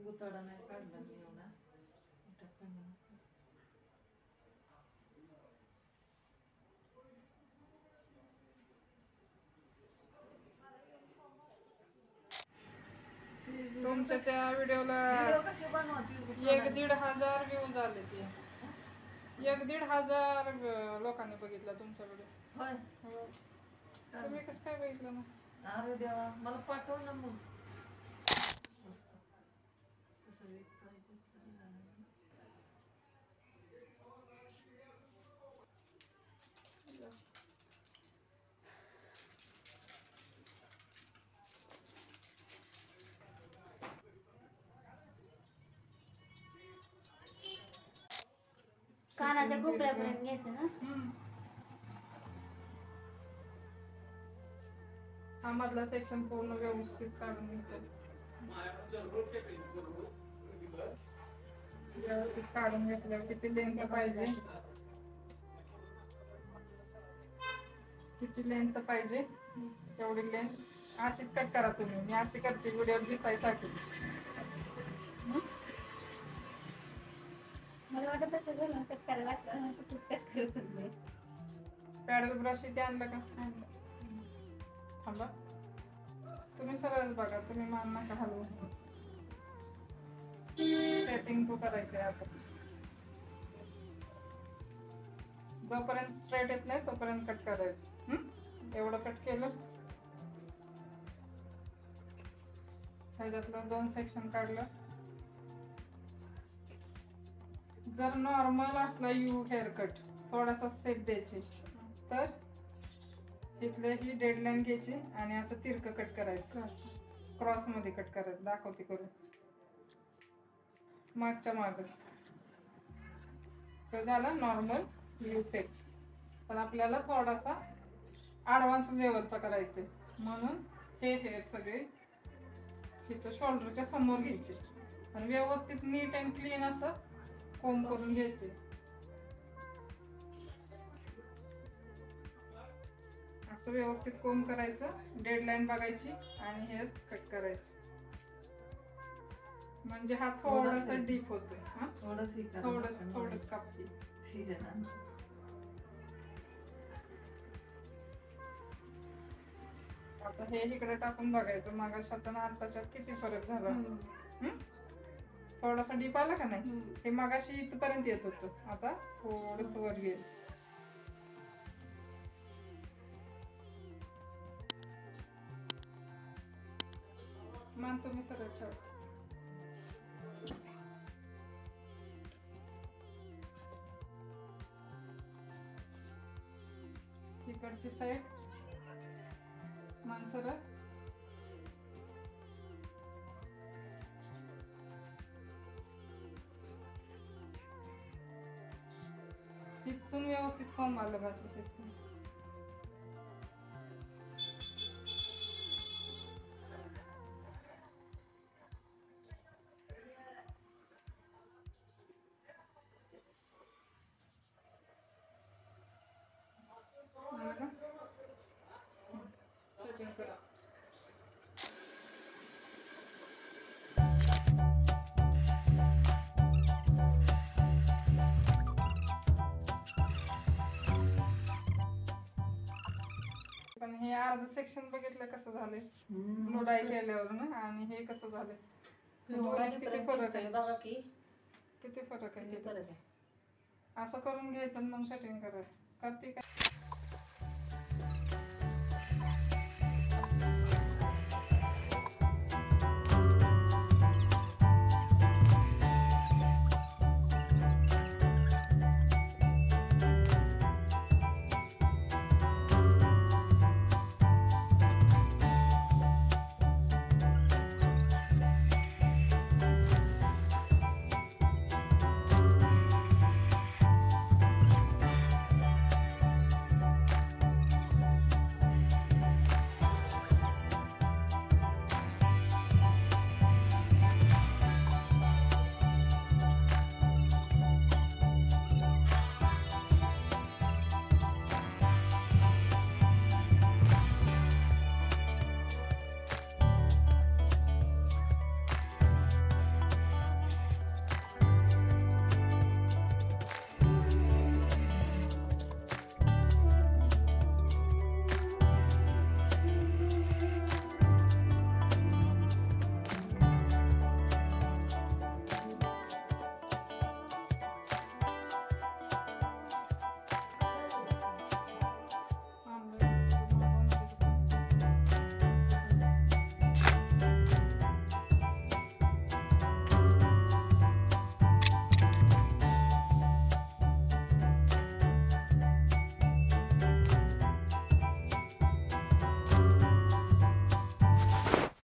गुतडा नाही काढला मी एवढा. तुमच्या त्या व्हिडिओला 1,500 व्ह्यूज आले. ते 1,500 लोकांनी बघितला तुमचा व्हिडिओ. होय. तुम्ही कसं काय बघितलं ना? अरे देवा, मला पाठव ना मग. कानाच्या कोपऱ्यापर्यंत घ्यायचं ना. हा मधला सेक्शन पूर्ण व्यवस्थित काढून घ्यायचं. व्यवस्थित काढून घेतल्यावर किती लेंथ पाहिजे, तेवढी लेंथ अशीच कट करा तुम्ही. मी अशी करते व्हिडिओ दिसायसाठी. मला वाटत झालं कट करायला लागतं. पॅडल ब्रश इथे आणलं का? थांबा, तुम्ही सरळ बघा, तुम्ही मान नका हलवू. सेटिंग टू करायचंय आता. जोपर्यंत स्ट्रेट येत नाही तोपर्यंत कट करायचं. एवढं कट केलं. ह्याच्यातलं 2 सेक्शन काढलं. जर नॉर्मल असला यू हेअर कट, थोडासा सेप द्यायची, तर इथले ही डेडलाईन घ्यायची आणि असं तिरकं कट करायचं. क्रॉस मध्ये कट करायचं. दाखवते करून. मागच्या मागच तो झाला नॉर्मल यू सेप. पण आपल्याला थोडासा ॲडव्हान्स लेवलचा करायचं, म्हणून हे हेअर सगळे इथं शोल्डरच्या समोर घ्यायचे आणि व्यवस्थित नीट अँड क्लीन असं कोंब करून घ्यायचे. असं व्यवस्थित कोंब करायचं, डेडलाईन बघायची आणि हेअर कट करायची. म्हणजे हा थोडासा डीप होतोय. थोडंच कापते. आता हे इकडे टाकून बघायचं मगाशात आणि आताच्यात किती फरक झाला. थोडासा डीप आला का नाही? हे मगाशी इथपर्यंत येत होतं, आता थोडंसं वर गेलं. मान तुम्ही सरळ ठेवा. इकडची साईड मान सरळ. इथून व्यवस्थित कोंब आलं पाहिजे. सेटिंग करा. पण हे अर्ध सेक्शन बघितलं कसं झालंय लोडाई केल्यावर ना, आणि हे कसं झालंय. किती फरक आहे बघा की. किती फरक आहे. असं करून घ्यायचं मग सेटिंग करायचं. करते काय?